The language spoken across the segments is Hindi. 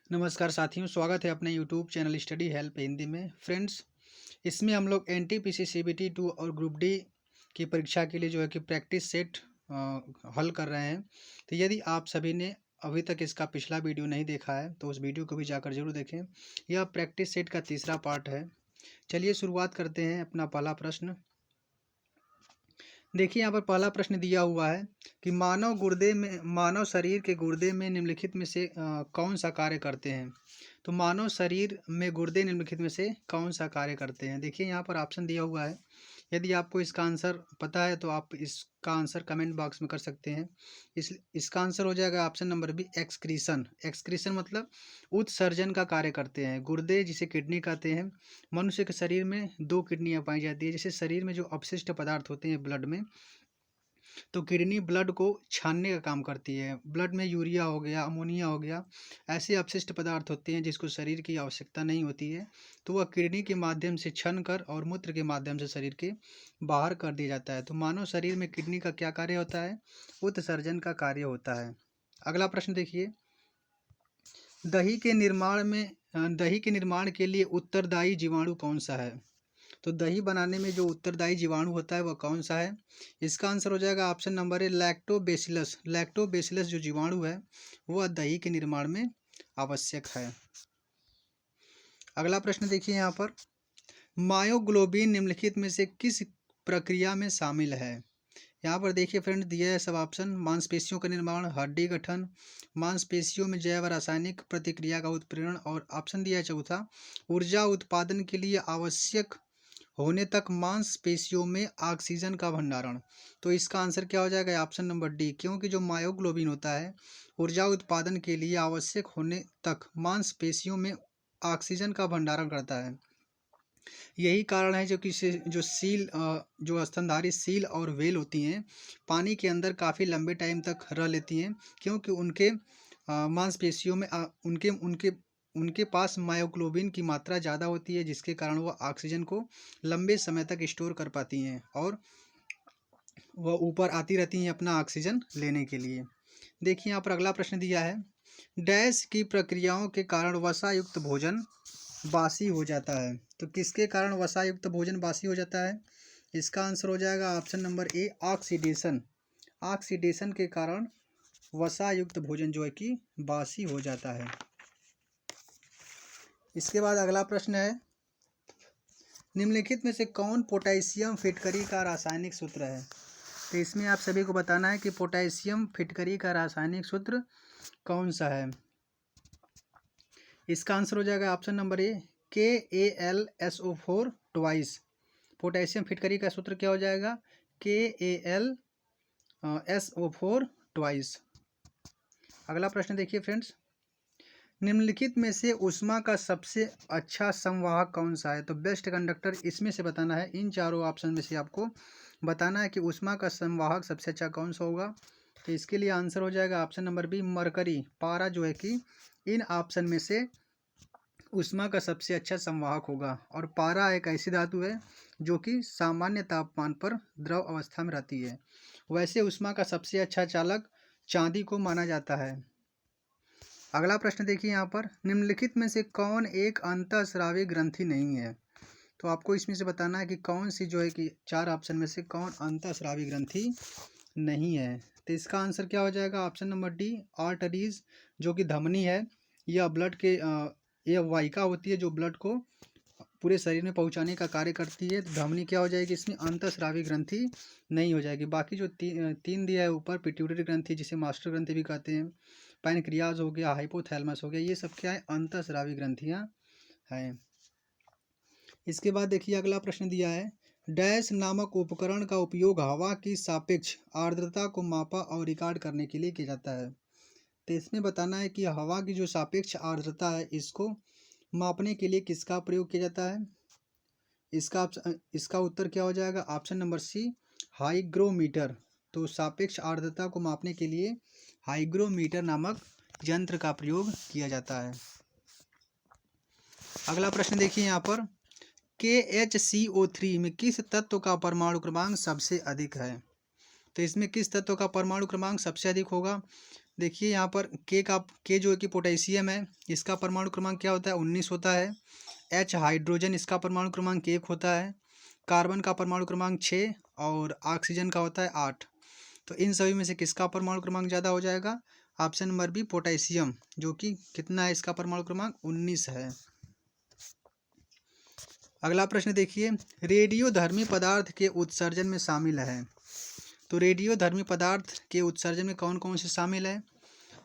नमस्कार साथियों, स्वागत है अपने YouTube channel study help Hindi में। फ्रेंड्स, इसमें हम लोग एनटीपीसी सीबीटी 2 और ग्रुप डी की परीक्षा के लिए जो है कि प्रैक्टिस सेट हल कर रहे हैं। तो यदि आप सभी ने अभी तक इसका पिछला वीडियो नहीं देखा है तो उस वीडियो को भी जाकर जरूर देखें। यह प्रैक्टिस सेट का तीसरा पार्ट है। चलिए शुरुआत करते हैं। अपना पहला प्रश्न देखिए, यहाँ पर पहला प्रश्न दिया हुआ है कि मानव शरीर के गुर्दे में निम्नलिखित में से कौन सा कार्य करते हैं। तो मानव शरीर में गुर्दे निम्नलिखित में से कौन सा कार्य करते हैं। देखिए, यहाँ पर ऑप्शन दिया हुआ है। यदि आपको इसका आंसर पता है तो आप इसका आंसर कमेंट बॉक्स में कर सकते हैं। इसका आंसर हो जाएगा option number B, excretion. Excretion मतलब उत्सर्जन का कार्य करते हैं। गुर्दे जिसे किडनी कहते हैं। मनुष्य के शरीर में 2 किडनियाँ पाई जाती है। जैसे शरीर में जो अपशिष्ट पदार्थ होते हैं ब्लड में, तो किडनी ब्लड को छानने का काम करती है। ब्लड में यूरिया हो गया, अमोनिया हो गया, ऐसे अपशिष्ट पदार्थ होते हैं जिसको शरीर की आवश्यकता नहीं होती है, तो वह किडनी के माध्यम से छन कर और मूत्र के माध्यम से शरीर के बाहर कर दिया जाता है। तो मानव शरीर में किडनी का क्या कार्य होता है? उत्सर्जन का कार्य होता है। अगला प्रश्न देखिए, दही के निर्माण के लिए उत्तरदायी जीवाणु कौन सा है। तो दही बनाने में जो उत्तरदायी जीवाणु होता है वह कौन सा है? इसका आंसर हो जाएगा ऑप्शन नंबर ए, लैक्टोबैसिलस। लैक्टोबैसिलस जो जीवाणु है वह दही के निर्माण में आवश्यक है। अगला प्रश्न देखिए, यहाँ पर मायोग्लोबिन निम्नलिखित में से किस प्रक्रिया में शामिल है। यहाँ पर देखिए फ्रेंड, दिया है सब ऑप्शन। मांसपेशियों का निर्माण, हड्डी गठन, मांसपेशियों में जैव रासायनिक प्रतिक्रिया का उत्प्रेरण, और ऑप्शन दिया है चौथा, ऊर्जा उत्पादन के लिए आवश्यक होने तक मांसपेशियों में ऑक्सीजन का भंडारण। तो इसका आंसर क्या हो जाएगा? ऑप्शन नंबर डी, क्योंकि जो मायोग्लोबिन होता है ऊर्जा उत्पादन के लिए आवश्यक होने तक मांसपेशियों में ऑक्सीजन का भंडारण करता है। यही कारण है जो स्तनधारी सील और व्हेल होती हैं पानी के अंदर काफ़ी लंबे टाइम तक रह लेती हैं, क्योंकि उनके मांसपेशियों में उनके उनके उनके पास मायोग्लोबिन की मात्रा ज़्यादा होती है, जिसके कारण वह ऑक्सीजन को लंबे समय तक स्टोर कर पाती हैं और वह ऊपर आती रहती हैं अपना ऑक्सीजन लेने के लिए। देखिए, यहाँ पर अगला प्रश्न दिया है, डैश की प्रक्रियाओं के कारण वसा युक्त भोजन बासी हो जाता है। तो किसके कारण वसा युक्त भोजन बासी हो जाता है? इसका आंसर हो जाएगा ऑप्शन नंबर ए, ऑक्सीडेशन। ऑक्सीडेशन के कारण वसा युक्त भोजन जो है कि बासी हो जाता है। इसके बाद अगला प्रश्न है, निम्नलिखित में से कौन पोटेशियम फिटकरी का रासायनिक सूत्र है। तो इसमें आप सभी को बताना है कि पोटेशियम फिटकरी का रासायनिक सूत्र कौन सा है। इसका आंसर हो जाएगा ऑप्शन नंबर ए, KAlSO4 ट्वाइस। पोटेशियम फिटकरी का सूत्र क्या हो जाएगा? KAlSO4 twice. अगला प्रश्न देखिए फ्रेंड्स, निम्नलिखित में से ऊष्मा का सबसे अच्छा संवाहक कौन सा है। तो बेस्ट कंडक्टर इसमें से बताना है। इन चारों ऑप्शन में से आपको बताना है कि ऊष्मा का संवाहक सबसे अच्छा कौन सा होगा। तो इसके लिए आंसर हो जाएगा ऑप्शन नंबर बी, मरकरी। पारा जो है कि इन ऑप्शन में से ऊष्मा का सबसे अच्छा संवाहक होगा। और पारा एक ऐसी धातु है जो कि सामान्य तापमान पर द्रव अवस्था में रहती है। वैसे ऊष्मा का सबसे अच्छा चालक चांदी को माना जाता है। अगला प्रश्न देखिए, यहाँ पर निम्नलिखित में से कौन एक अंतःस्रावी ग्रंथि नहीं है। तो आपको इसमें से बताना है कि कौन सी जो है कि चार ऑप्शन में से कौन अंतःस्रावी ग्रंथि नहीं है। तो इसका आंसर क्या हो जाएगा? ऑप्शन नंबर डी, आर्टरीज, जो कि धमनी है। यह ब्लड के यह वाहिका होती है जो ब्लड को पूरे शरीर में पहुंचाने का कार्य करती है। तो धमनी क्या हो जाएगी? इसमें अंतःस्रावी ग्रंथि नहीं हो जाएगी। बाकी जो तीन दिया है ऊपर, पिट्यूटरी ग्रंथि जिसे मास्टर ग्रंथि भी कहते हैं, पैनक्रियाज हो गया, हाइपोथैलेमस हो गया, ये सब क्या है? अंतःस्रावी ग्रंथियां हैं। इसके बाद देखिए अगला प्रश्न दिया है, डैश नामक उपकरण का उपयोग हवा की सापेक्ष आर्द्रता को मापा और रिकॉर्ड करने के लिए किया जाता है। तो इसमें बताना है कि हवा की जो सापेक्ष आर्द्रता है इसको मापने के लिए किसका प्रयोग किया जाता है। इसका उत्तर क्या हो जाएगा? Option number C, hygrometer. तो सापेक्ष आर्द्रता को मापने के लिए हाइग्रोमीटर नामक यंत्र का प्रयोग किया जाता है। अगला प्रश्न देखिए, यहाँ पर KHCO3 में किस तत्व का परमाणु क्रमांक सबसे अधिक है। तो इसमें किस तत्व का परमाणु क्रमांक सबसे अधिक होगा? देखिए यहाँ पर के जो है कि पोटेशियम है, इसका परमाणु क्रमांक क्या होता है, 19 होता है। एच हाइड्रोजन, इसका परमाणु क्रमांक 1 होता है। कार्बन का परमाणु क्रमांक 6 और ऑक्सीजन का होता है 8। तो इन सभी में से किसका परमाणु क्रमांक ज़्यादा हो जाएगा, ऑप्शन नंबर बी पोटेशियम, जो कि कितना है, इसका परमाणु क्रमांक 19 है। अगला प्रश्न देखिए, रेडियोधर्मी पदार्थ के उत्सर्जन में शामिल है। तो रेडियोधर्मी पदार्थ के उत्सर्जन में कौन कौन से शामिल है,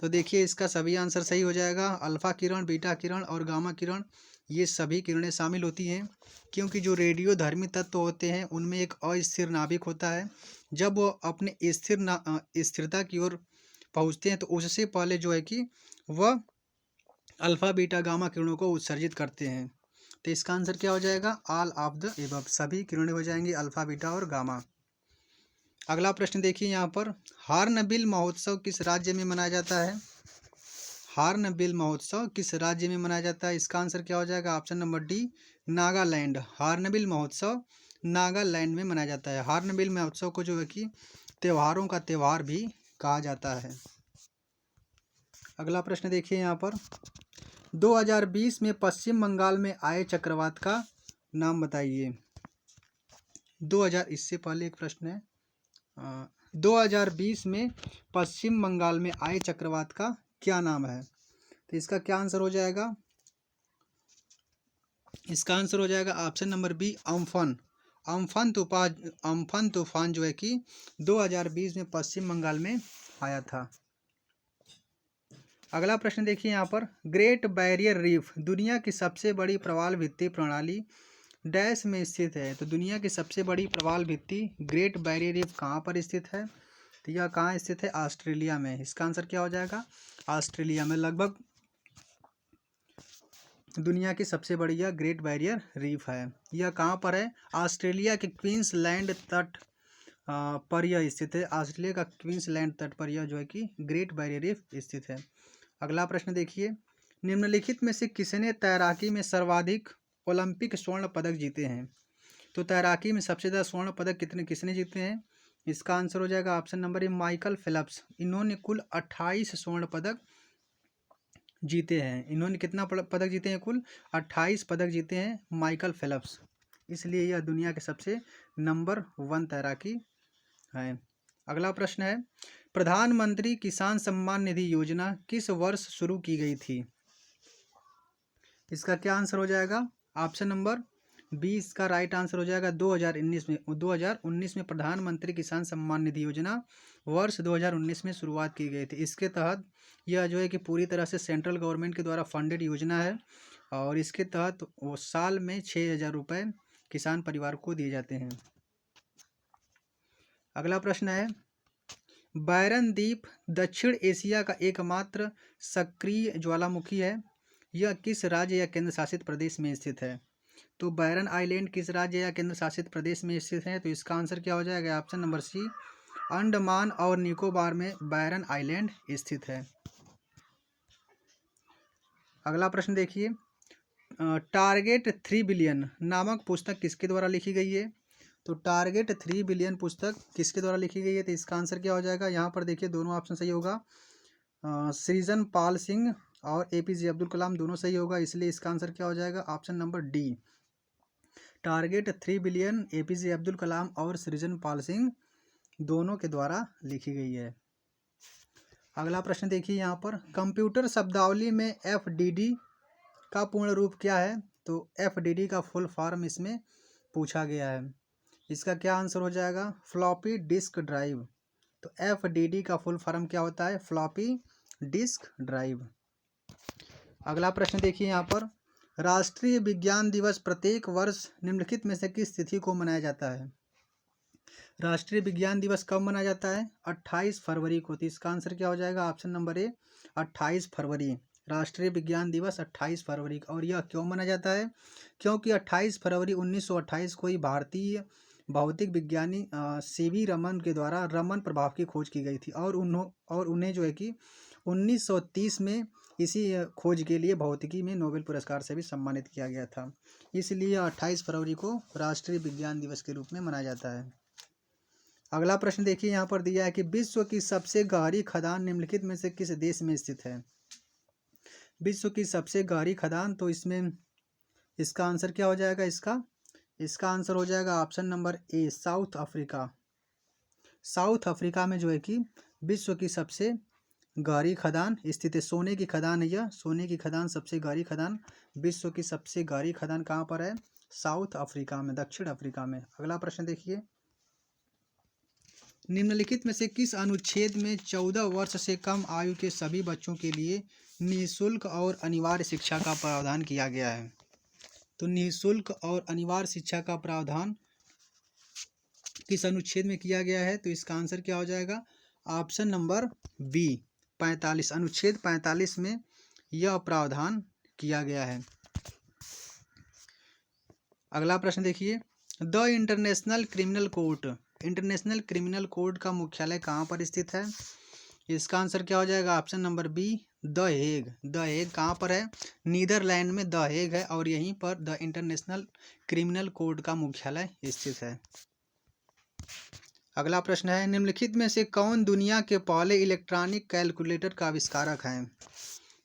तो देखिए इसका सभी आंसर सही हो जाएगा। अल्फा किरण, बीटा किरण और गामा किरण, ये सभी किरणें शामिल होती हैं, क्योंकि जो रेडियोधर्मी तत्व होते हैं उनमें एक अस्थिर नाभिक होता है। जब वो अपने स्थिरता की ओर पहुँचते हैं तो उससे पहले जो है कि वह अल्फा बीटा गामा किरणों को उत्सर्जित करते हैं। तो इसका आंसर क्या हो जाएगा, ऑल ऑफ द एबव, सभी किरणें हो जाएंगी अल्फा बीटा और गामा। अगला प्रश्न देखिए यहाँ पर, हॉर्नबिल महोत्सव किस राज्य में मनाया जाता है। हॉर्नबिल महोत्सव किस राज्य में मनाया जाता है, इसका आंसर क्या हो जाएगा, option number D Nagaland. Hornbill महोत्सव नागालैंड में मनाया जाता है। हॉर्नबिल महोत्सव को जो है कि त्योहारों का त्यौहार भी कहा जाता है। अगला प्रश्न देखिए यहाँ पर, 2020 में पश्चिम बंगाल में आए चक्रवात का नाम बताइए। 2000, इससे पहले एक प्रश्न है, 2020 में पश्चिम बंगाल में आए चक्रवात का क्या नाम है। तो इसका क्या आंसर हो जाएगा, इसका आंसर हो जाएगा option number B Amphan. Amphan तूफान जो है कि 2020 में पश्चिम बंगाल में आया था। अगला प्रश्न देखिए यहाँ पर, ग्रेट बैरियर रीफ दुनिया की सबसे बड़ी प्रवाल भित्ति प्रणाली डैश में स्थित है। तो दुनिया की सबसे बड़ी प्रवाल भित्ति ग्रेट बैरियर रीफ कहाँ पर स्थित है, तो यह कहाँ स्थित है, ऑस्ट्रेलिया में। इसका आंसर क्या हो जाएगा, ऑस्ट्रेलिया में। लगभग दुनिया की सबसे बड़ी यह ग्रेट बैरियर रीफ है। यह कहाँ पर है, ऑस्ट्रेलिया के क्वींसलैंड तट पर यह स्थित है। ऑस्ट्रेलिया का क्वींसलैंड तट पर यह जो है कि ग्रेट बैरियर रीफ स्थित है। अगला प्रश्न देखिए, निम्नलिखित में से किसने तैराकी में सर्वाधिक ओलंपिक स्वर्ण पदक जीते हैं। तो तैराकी में सबसे ज़्यादा स्वर्ण पदक किसने जीते हैं, इसका आंसर हो जाएगा ऑप्शन नंबर ए माइकल फेल्प्स। इन्होंने कुल 28 स्वर्ण पदक जीते हैं। इन्होंने कितना पदक जीते हैं, कुल 28 पदक जीते हैं माइकल फेल्प्स, इसलिए यह दुनिया के सबसे नंबर 1 तैराकी है। अगला प्रश्न है, प्रधानमंत्री किसान सम्मान निधि योजना किस वर्ष शुरू की गई थी। इसका क्या आंसर हो जाएगा, ऑप्शन नंबर बी इसका राइट आंसर हो जाएगा 2019 में। 2019 में प्रधानमंत्री किसान सम्मान निधि योजना वर्ष 2019 में शुरुआत की गई थी। इसके तहत यह जो है कि पूरी तरह से सेंट्रल गवर्नमेंट के द्वारा फंडेड योजना है, और इसके तहत वो साल में 6,000 रुपये किसान परिवार को दिए जाते हैं। अगला प्रश्न है, बैरन द्वीप दक्षिण एशिया का एकमात्र सक्रिय ज्वालामुखी है। यह किस राज्य या केंद्र शासित प्रदेश में स्थित है। तो बैरन आइलैंड किस राज्य या केंद्र शासित प्रदेश में स्थित है, तो इसका आंसर क्या हो जाएगा, ऑप्शन नंबर सी अंडमान और निकोबार में बैरन आइलैंड स्थित है। अगला प्रश्न देखिए, टारगेट 3 बिलियन नामक पुस्तक किसके द्वारा लिखी गई है। तो टारगेट 3 बिलियन पुस्तक किसके द्वारा लिखी गई है, तो इसका आंसर क्या हो जाएगा, यहाँ पर देखिए दोनों ऑप्शन सही होगा। सृजन पाल सिंह और APJ अब्दुल कलाम दोनों सही होगा, इसलिए इसका आंसर क्या हो जाएगा, option number D target 3 billion APJ Abdul Kalam और सृजन पाल सिंह दोनों के द्वारा लिखी गई है। अगला प्रश्न देखिए यहाँ पर, कंप्यूटर शब्दावली में FDD का पूर्ण रूप क्या है। तो FDD का फुल फॉर्म इसमें पूछा गया है। इसका क्या आंसर हो जाएगा, फ्लॉपी डिस्क ड्राइव। तो FDD का फुल फॉर्म क्या होता है, फ्लॉपी डिस्क ड्राइव। अगला प्रश्न देखिए यहाँ पर, राष्ट्रीय विज्ञान दिवस प्रत्येक वर्ष निम्नलिखित में से किस तिथि को मनाया जाता है। राष्ट्रीय विज्ञान दिवस कब मनाया जाता है, 28 फरवरी को। तो इसका आंसर क्या हो जाएगा, ऑप्शन नंबर ए 28 फरवरी। राष्ट्रीय विज्ञान दिवस 28 फरवरी। और यह क्यों मनाया जाता है, क्योंकि 28 फरवरी 1928 को ही भारतीय भौतिक विज्ञानी CV रमन के द्वारा रमन प्रभाव की खोज की गई थी, और उन्हें जो है कि 1930 में इसी खोज के लिए भौतिकी में नोबेल पुरस्कार से भी सम्मानित किया गया था। इसलिए 28 फरवरी को राष्ट्रीय विज्ञान दिवस के रूप में मनाया जाता है। अगला प्रश्न देखिए, यहाँ पर दिया है कि विश्व की सबसे गहरी खदान निम्नलिखित में से किस देश में स्थित है। विश्व की सबसे गहरी खदान, तो इसमें इसका आंसर क्या हो जाएगा, इसका आंसर हो जाएगा ऑप्शन नंबर ए, साउथ अफ्रीका। साउथ अफ्रीका में जो है कि विश्व की सबसे गहरी खदान स्थित है। सोने की खदान है यह, सोने की खदान, सबसे गहरी खदान। विश्व की सबसे गहरी खदान कहाँ पर है, साउथ अफ्रीका में, दक्षिण अफ्रीका में। अगला प्रश्न देखिए, निम्नलिखित में से किस अनुच्छेद में 14 वर्ष से कम आयु के सभी बच्चों के लिए निःशुल्क और अनिवार्य शिक्षा का प्रावधान किया गया है। तो निःशुल्क और अनिवार्य शिक्षा का प्रावधान किस अनुच्छेद में किया गया है, तो इसका आंसर क्या हो जाएगा, ऑप्शन नंबर बी, 45, अनुच्छेद 45 में यह प्रावधान किया गया है। अगला प्रश्न देखिए, the international criminal court, international criminal court का मुख्यालय कहाँ पर स्थित है। इसका आंसर क्या हो जाएगा, option number B, the Hague. The Hague कहाँ पर है, नीदरलैंड में द हेग है, और यहीं पर द इंटरनेशनल क्रिमिनल कोर्ट का मुख्यालय स्थित है। अगला प्रश्न है, निम्नलिखित में से कौन दुनिया के पहले इलेक्ट्रॉनिक कैलकुलेटर का आविष्कारक है।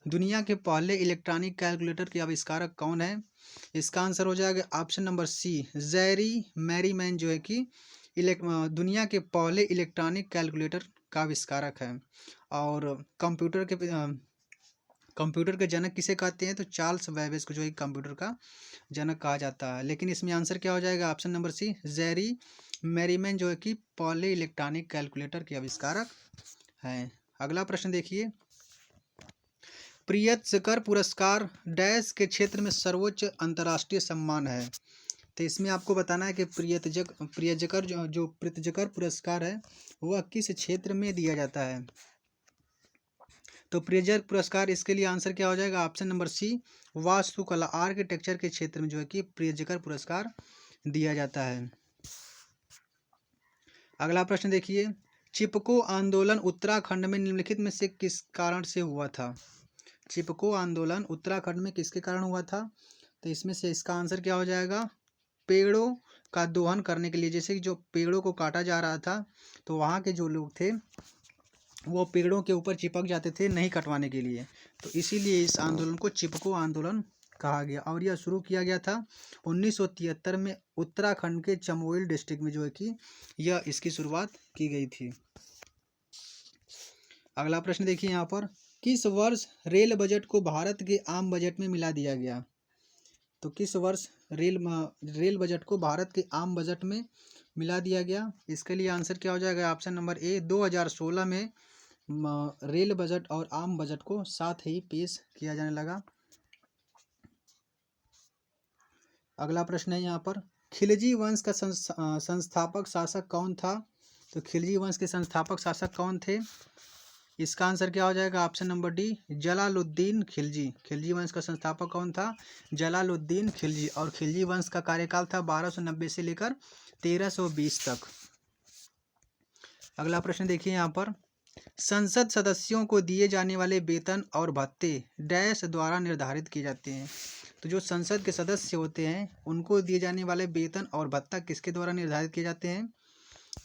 दुनिया के पहले इलेक्ट्रॉनिक कैलकुलेटर के आविष्कारक कौन है। इसका आंसर हो जाएगा ऑप्शन नंबर सी, जेरी मैरीमैन जो है कि दुनिया के पहले इलेक्ट्रॉनिक कैलकुलेटर का आविष्कारक है। और कंप्यूटर के जनक किसे कहते हैं, तो चार्ल्स बेबेज को जो है कंप्यूटर का जनक कहा जाता है। लेकिन इसमें आंसर क्या हो जाएगा, ऑप्शन नंबर सी, जेरी मैरीमैन जो है कि पहले इलेक्ट्रॉनिक कैलकुलेटर के आविष्कारक हैं। अगला प्रश्न देखिए, प्रियत्जकर पुरस्कार डैश के क्षेत्र में सर्वोच्च अंतर्राष्ट्रीय सम्मान है। तो इसमें आपको बताना है कि प्रियत्जकर पुरस्कार है वह किस क्षेत्र में दिया जाता है। तो प्रियत्जकर पुरस्कार, इसके लिए आंसर क्या हो जाएगा, ऑप्शन नंबर सी, वास्तुकला आर्किटेक्चर के क्षेत्र में जो है कि प्रियत्जकर पुरस्कार दिया जाता है। अगला प्रश्न देखिए, चिपको आंदोलन उत्तराखंड में निम्नलिखित में से किस कारण से हुआ था। चिपको आंदोलन उत्तराखंड में किसके कारण हुआ था, तो इसमें से इसका आंसर क्या हो जाएगा, पेड़ों का दोहन करने के लिए। जैसे कि जो पेड़ों को काटा जा रहा था, तो वहाँ के जो लोग थे वो पेड़ों के ऊपर चिपक जाते थे नहीं कटवाने के लिए, तो इसीलिए इस आंदोलन को चिपको आंदोलन कहा गया। और यह शुरू किया गया था 1973 में उत्तराखंड के चमोली डिस्ट्रिक्ट में जो है कि यह इसकी शुरुआत की गई थी। अगला प्रश्न देखिए, यहाँ पर किस वर्ष रेल बजट को भारत के आम बजट में मिला दिया गया। तो किस वर्ष रेल बजट को भारत के आम बजट में मिला दिया गया। इसके लिए आंसर क्या हो जाएगा, ऑप्शन नंबर ए, 2016 में रेल बजट और आम बजट को साथ ही पेश किया जाने लगा। अगला प्रश्न है यहाँ पर, खिलजी वंश का संस्थापक शासक कौन था। तो खिलजी वंश के संस्थापक शासक कौन थे। इसका आंसर क्या हो जाएगा, option number D, Jalaluddin Khilji. Khilji वंश का संस्थापक कौन था, जलालुद्दीन खिलजी। और खिलजी वंश का कार्यकाल था 1290 से लेकर 1320 तक। अगला प्रश्न देखिए यहाँ पर, संसद सदस्यों को दिए जाने वाले वेतन और भत्ते डैश द्वारा निर्धारित किए जाते हैं। तो जो संसद के सदस्य होते हैं उनको दिए जाने वाले वेतन और भत्ता किसके द्वारा निर्धारित किए जाते हैं।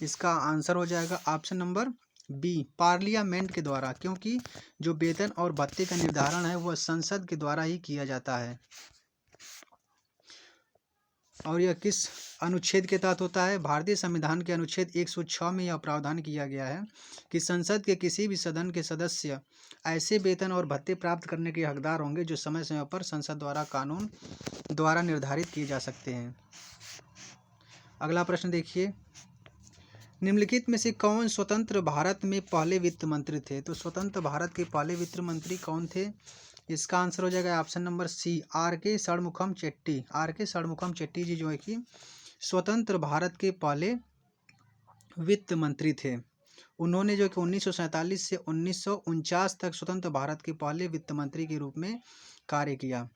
इसका आंसर हो जाएगा ऑप्शन नंबर बी, पार्लियामेंट के द्वारा, क्योंकि जो वेतन और भत्ते का निर्धारण है वह संसद के द्वारा ही किया जाता है। और यह किस अनुच्छेद के तहत होता है, भारतीय संविधान के अनुच्छेद 106 में यह प्रावधान किया गया है कि संसद के किसी भी सदन के सदस्य ऐसे वेतन और भत्ते प्राप्त करने के हकदार होंगे जो समय समय पर संसद द्वारा कानून द्वारा निर्धारित किए जा सकते हैं। अगला प्रश्न देखिए, निम्नलिखित में से कौन स्वतंत्र भारत में पहले वित्त मंत्री थे। तो स्वतंत्र भारत के पहले वित्त मंत्री कौन थे। इसका आंसर हो जाएगा option number C, R K. Shanmukham Chetty. R K. Shanmukham Chetty ji जो है कि स्वतंत्र भारत के पहले वित्त मंत्री थे। उन्होंने जो कि 1947 से 1949 तक स्वतंत्र भारत के पहले वित्त मंत्री के रूप में कार्य किया।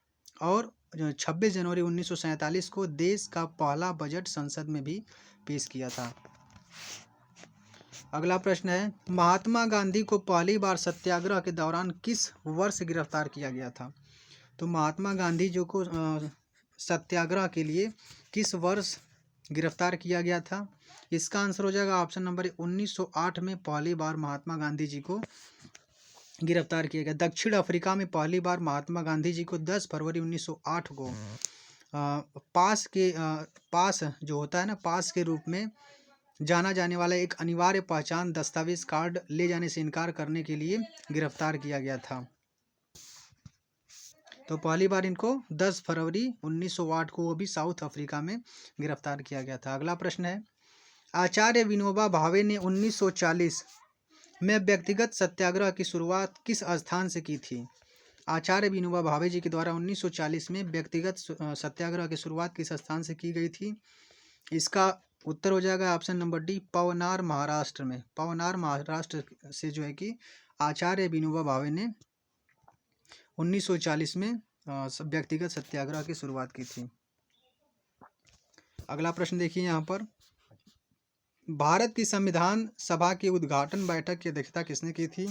और 26 जनवरी 1947 को देश का पहला बजट संसद में भी पेश किया था। अगला प्रश्न है, महात्मा गांधी को पहली बार सत्याग्रह के दौरान किस वर्ष गिरफ्तार किया गया था। तो महात्मा गांधी जो को सत्याग्रह के लिए किस वर्ष गिरफ्तार किया गया था? इसका आंसर हो जाएगा ऑप्शन नंबर 1908 में पहली बार महात्मा गांधी जी को गिरफ्तार किया गया। दक्षिण अफ्रीका में पहली बार महात्मा गांधी जी को 10 फरवरी 1908 को पास जो होता है ना, पास के रूप में जाना जाने वाला एक अनिवार्य पहचान दस्तावेज कार्ड ले जाने से इनकार करने के लिए गिरफ्तार किया गया था। तो पहली बार इनको 10 फरवरी 1908 को, वो भी साउथ अफ्रीका में गिरफ्तार किया गया था। अगला प्रश्न है, आचार्य विनोबा भावे ने 1940 में व्यक्तिगत सत्याग्रह की शुरुआत किस स्थान से की थी? आचार्य विनोबा भावे जी के द्वारा 1940 में व्यक्तिगत सत्याग्रह की शुरुआत किस स्थान से की गई थी? इसका उत्तर हो जाएगा option number D, Pawnar Maharashtra में। पवनार महाराष्ट्र से जो है कि आचार्य विनोबा भावे ने 1940 में व्यक्तिगत सत्याग्रह की शुरुआत की थी। अगला प्रश्न देखिए यहाँ पर, भारत की संविधान सभा की उद्घाटन बैठक की अध्यक्षता किसने की थी?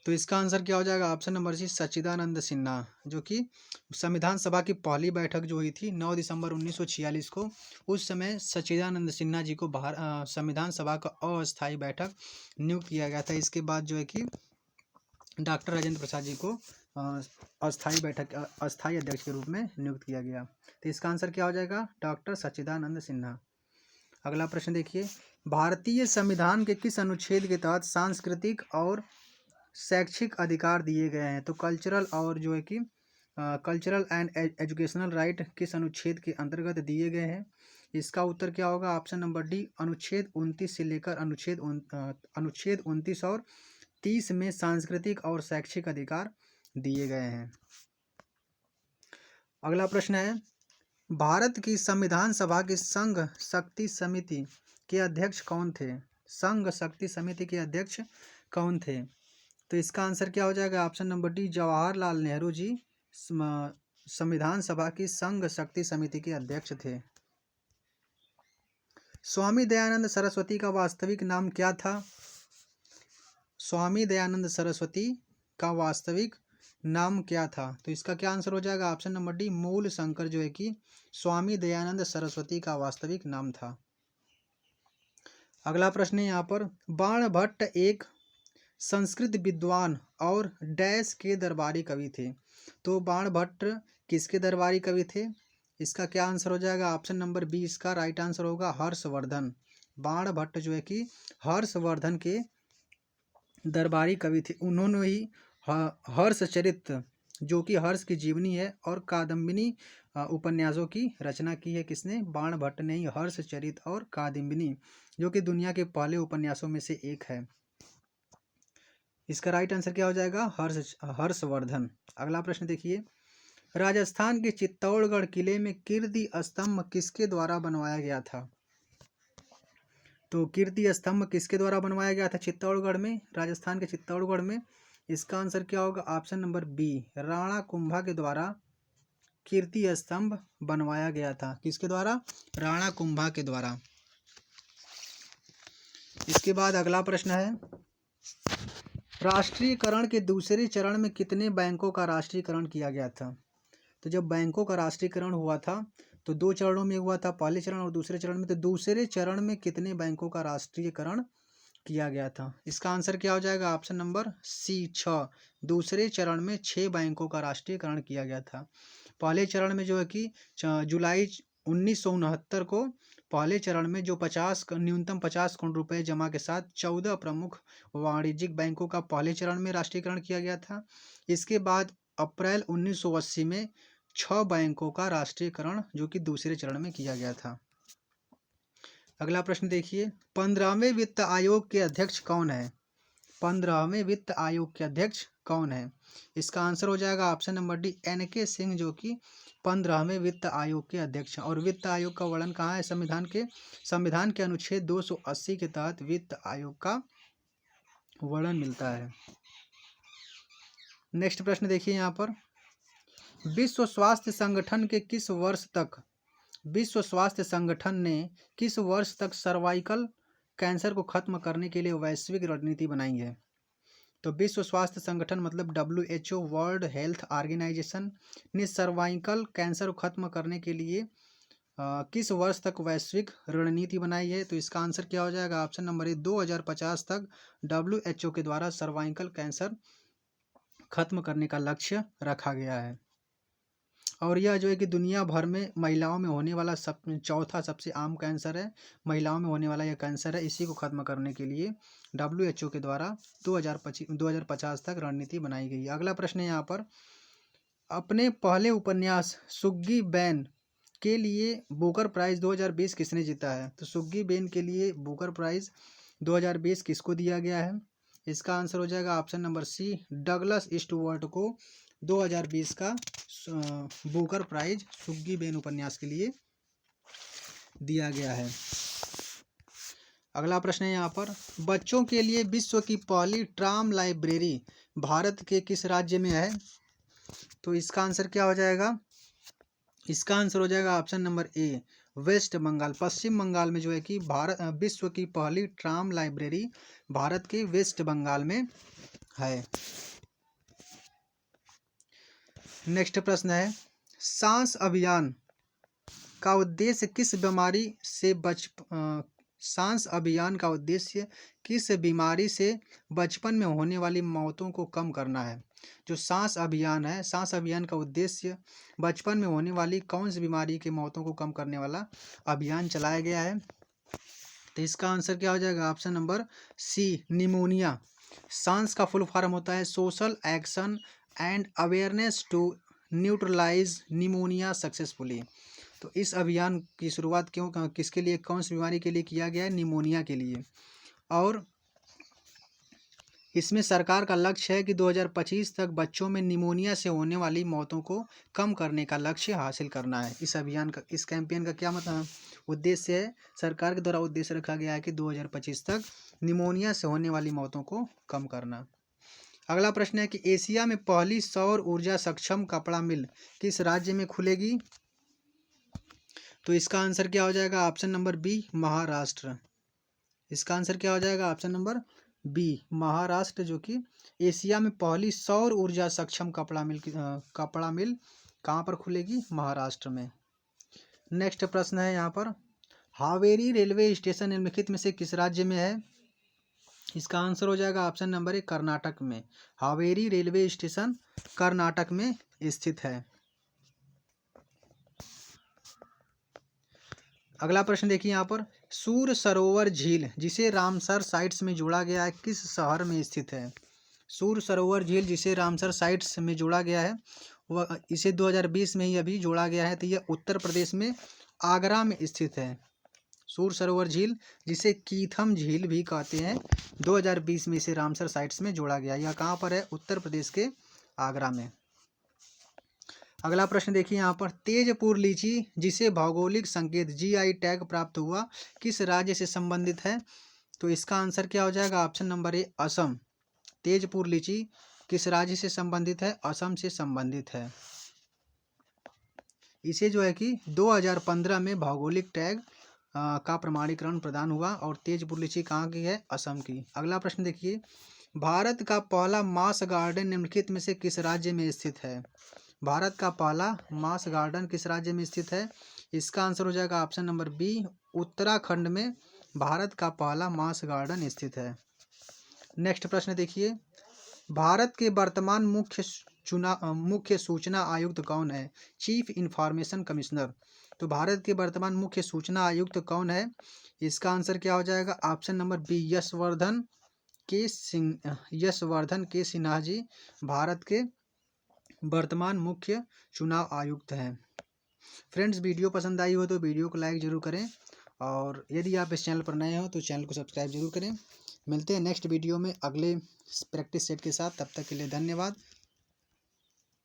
तो इसका आंसर क्या हो जाएगा? ऑप्शन नंबर सी, सच्चिदानंद सिन्हा, जो कि संविधान सभा की पहली बैठक जो हुई थी 9 दिसंबर 1946 को, उस समय सच्चिदानंद सिन्हा जी को संविधान सभा का अस्थायी बैठक नियुक्त किया गया था। इसके बाद जो है कि डॉक्टर राजेंद्र प्रसाद जी को अस्थायी अध्यक्ष के रूप में नियुक्त किया गया। तो इसका आंसर क्या हो जाएगा? डॉक्टर सच्चिदानंद सिन्हा। अगला प्रश्न देखिए, भारतीय संविधान के किस अनुच्छेद के तहत सांस्कृतिक और शैक्षिक अधिकार दिए गए हैं? तो कल्चरल और जो है कि कल्चरल एंड एजुकेशनल राइट किस अनुच्छेद के अंतर्गत दिए गए हैं? इसका उत्तर क्या होगा? ऑप्शन नंबर डी, अनुच्छेद 29 से लेकर अनुच्छेद 29 और 30 में सांस्कृतिक और शैक्षिक अधिकार दिए गए हैं। अगला प्रश्न है, भारत की संविधान सभा की संघ शक्ति समिति के अध्यक्ष कौन थे? संघ शक्ति समिति के अध्यक्ष कौन थे? तो इसका आंसर क्या हो जाएगा? Option number D, Jawaharlal Nehru ji संविधान सभा की संघ शक्ति समिति के अध्यक्ष थे। स्वामी दयानंद सरस्वती का वास्तविक नाम क्या था? स्वामी दयानंद सरस्वती का वास्तविक नाम क्या था? तो इसका क्या आंसर हो जाएगा? ऑप्शन नंबर डी, मूल शंकर, जो है कि स्वामी दयानंद सरस्वती का वास्तविक नाम था। अगला प्रश्न है यहाँ पर, बाणभट्ट एक संस्कृत विद्वान और डैश के दरबारी कवि थे। तो बाणभट्ट किसके दरबारी कवि थे? इसका क्या आंसर हो जाएगा? ऑप्शन नंबर बी इसका राइट आंसर होगा, हर्षवर्धन। बाणभट्ट जो है कि हर्षवर्धन के दरबारी कवि थे। उन्होंने ही हर्षचरित, जो कि हर्ष की जीवनी है, और कादम्बिनी उपन्यासों की रचना की है। किसने? बाणभट्ट ने ही हर्षचरित और कादम्बिनी, जो कि दुनिया के पहले उपन्यासों में से एक है। इसका राइट आंसर क्या हो जाएगा? हर्षवर्धन। अगला प्रश्न देखिए, राजस्थान के चित्तौड़गढ़ किले में कीर्ति स्तंभ किसके द्वारा बनवाया गया था? तो कीर्ति स्तंभ किसके द्वारा बनवाया गया था चित्तौड़गढ़ में, राजस्थान के चित्तौड़गढ़ में? इसका आंसर क्या होगा? Option number B, Rana Kumbha के द्वारा कीर्ति स्तंभ बनवाया गया था। किसके द्वारा? राणा कुंभा के द्वारा। इसके बाद अगला प्रश्न है, राष्ट्रीयकरण के दूसरे चरण में कितने बैंकों का राष्ट्रीयकरण किया गया था? तो जब बैंकों का राष्ट्रीयकरण हुआ था तो 2 चरणों में हुआ था, पहले चरण और दूसरे चरण में। तो दूसरे चरण में कितने बैंकों का राष्ट्रीयकरण किया गया था? इसका आंसर क्या हो जाएगा? Option number C, 6। दूसरे चरण में 6 बैंकों का राष्ट्रीयकरण किया गया था। पहले चरण में जो है कि जुलाई 1969 को पहले चरण में जो न्यूनतम 50 करोड़ रुपए जमा के साथ 14 प्रमुख वाणिज्यिक बैंकों का पहले चरण में राष्ट्रीयकरण किया गया था। इसके बाद अप्रैल 1980 में 6 बैंकों का राष्ट्रीयकरण जो कि दूसरे चरण में किया गया था। अगला प्रश्न देखिए, 15वें वित्त आयोग के अध्यक्ष कौन है? 15वें वित्त आयोग के अध्यक्ष कौन है? इसका आंसर हो जाएगा option number D, NK Singh, जो कि 15वें वित्त आयोग के अध्यक्ष हैं। और वित्त आयोग का वर्णन कहाँ है? संविधान के अनुच्छेद 280 के तहत वित्त आयोग का वर्णन मिलता है। नेक्स्ट प्रश्न देखिए यहाँ पर, विश्व स्वास्थ्य संगठन ने किस वर्ष तक सर्वाइकल कैंसर को खत्म करने के लिए वैश्विक रणनीति बनाई है? तो विश्व स्वास्थ्य संगठन मतलब WHO, वर्ल्ड हेल्थ ऑर्गेनाइजेशन ने सर्वाइकल कैंसर को खत्म करने के लिए किस वर्ष तक वैश्विक रणनीति बनाई है? तो इसका आंसर क्या हो जाएगा? ऑप्शन नंबर ए 2050 तक WHO के द्वारा सर्वाइकल कैंसर खत्म करने का लक्ष्य रखा गया है। और यह जो है कि दुनिया भर में महिलाओं में होने वाला चौथा सबसे आम कैंसर है। महिलाओं में होने वाला यह कैंसर है, इसी को खत्म करने के लिए WHO के द्वारा 2050 तक रणनीति बनाई गई है। अगला प्रश्न है यहाँ पर, अपने पहले उपन्यास सुग्गी बैन के लिए बुकर प्राइज़ 2020 किसने जीता है? तो सुग्गी बैन के लिए बुकर प्राइज़ 2020 किसको दिया गया है? इसका आंसर हो जाएगा ऑप्शन नंबर सी, डगलस ईस्टवर्ट को 2020 का बुकर प्राइज सुग्गी बैन उपन्यास के लिए दिया गया है। अगला प्रश्न है यहाँ पर, बच्चों के लिए विश्व की पहली ट्राम लाइब्रेरी भारत के किस राज्य में है? तो इसका आंसर क्या हो जाएगा? इसका आंसर हो जाएगा option number A, West Bengal. पश्चिम बंगाल में जो है कि विश्व की पहली ट्राम लाइब्रेरी भारत के वेस्ट बंगाल में है। नेक्स्ट प्रश्न है, सांस अभियान का उद्देश्य किस बीमारी से सांस अभियान का उद्देश्य किस बीमारी से बचपन में होने वाली मौतों को कम करना है? जो सांस अभियान है, सांस अभियान का उद्देश्य बचपन में होने वाली कौन सी बीमारी के मौतों को कम करने वाला अभियान चलाया गया है? तो इसका आंसर क्या हो जाएगा? Option number C, pneumonia. सांस का फुल फॉर्म होता है social action and awareness to neutralise pneumonia successfully. तो इस अभियान की शुरुआत किसके लिए, कौन सी बीमारी के लिए किया गया है? निमोनिया के लिए। और इसमें सरकार का लक्ष्य है कि 2025 तक बच्चों में निमोनिया से होने वाली मौतों को कम करने का लक्ष्य हासिल करना है। इस अभियान का, इस कैंपेन का क्या मतलब उद्देश्य है? सरकार के द्वारा उद्देश्य रखा गया है कि 2025 तक निमोनिया से होने वाली मौतों को कम करना। अगला प्रश्न है कि एशिया में पहली सौर ऊर्जा सक्षम कपड़ा मिल किस राज्य में खुलेगी? तो इसका आंसर क्या हो जाएगा? Option number B, Maharashtra. इसका आंसर क्या हो जाएगा? ऑप्शन नंबर बी, महाराष्ट्र, जो कि एशिया में पहली सौर ऊर्जा सक्षम कपड़ा मिल कहाँ पर खुलेगी? महाराष्ट्र में। नेक्स्ट प्रश्न है यहाँ पर, हावेरी रेलवे स्टेशन निम्नलिखित में से किस राज्य में है? इसका आंसर हो जाएगा ऑप्शन नंबर ए, कर्नाटक में। हावेरी रेलवे स्टेशन कर्नाटक में स्थित है। अगला प्रश्न देखिए यहाँ पर, सूर सरोवर झील जिसे रामसर साइट्स में जोड़ा गया है किस शहर में स्थित है? सूर सरोवर झील जिसे रामसर साइट्स में जोड़ा गया है वह इसे 2020 में ही अभी जोड़ा गया है, तो यह उत्तर प्रदेश में आगरा में स्थित है। सूर सरोवर झील जिसे कीथम झील भी कहते हैं, 2020 में इसे रामसर साइट्स में जोड़ा गया। यह कहाँ पर है? उत्तर प्रदेश के आगरा में। अगला प्रश्न देखिए यहाँ पर, तेजपुर लीची जिसे भौगोलिक संकेत GI टैग प्राप्त हुआ किस राज्य से संबंधित है? तो इसका आंसर क्या हो जाएगा? ऑप्शन नंबर ए, असम। तेजपुर लीची किस राज्य से संबंधित है? असम से संबंधित है। इसे जो है कि 2015 में भौगोलिक टैग का प्रमाणीकरण प्रदान हुआ और तेजपुर लीची कहाँ की है? असम की। अगला प्रश्न देखिए, भारत का पहला मास गार्डन निम्नलिखित में से किस राज्य में स्थित है? भारत का पहला मास गार्डन किस राज्य में स्थित है? इसका आंसर हो जाएगा ऑप्शन नंबर बी, उत्तराखंड में भारत का पहला मास गार्डन स्थित है। नेक्स्ट प्रश्न देखिए, भारत के वर्तमान मुख्य सूचना आयुक्त कौन है? Chief information commissioner. तो भारत के वर्तमान मुख्य सूचना आयुक्त कौन है? इसका आंसर क्या हो जाएगा? ऑप्शन नंबर बी, यशवर्धन के सिन्हा जी भारत के वर्तमान मुख्य चुनाव आयुक्त हैं। फ्रेंड्स, वीडियो पसंद आई हो तो वीडियो को लाइक जरूर करें और यदि आप इस चैनल पर नए हो तो चैनल को सब्सक्राइब जरूर करें। मिलते हैं नेक्स्ट वीडियो में अगले प्रैक्टिस सेट के साथ, तब तक के लिए धन्यवाद।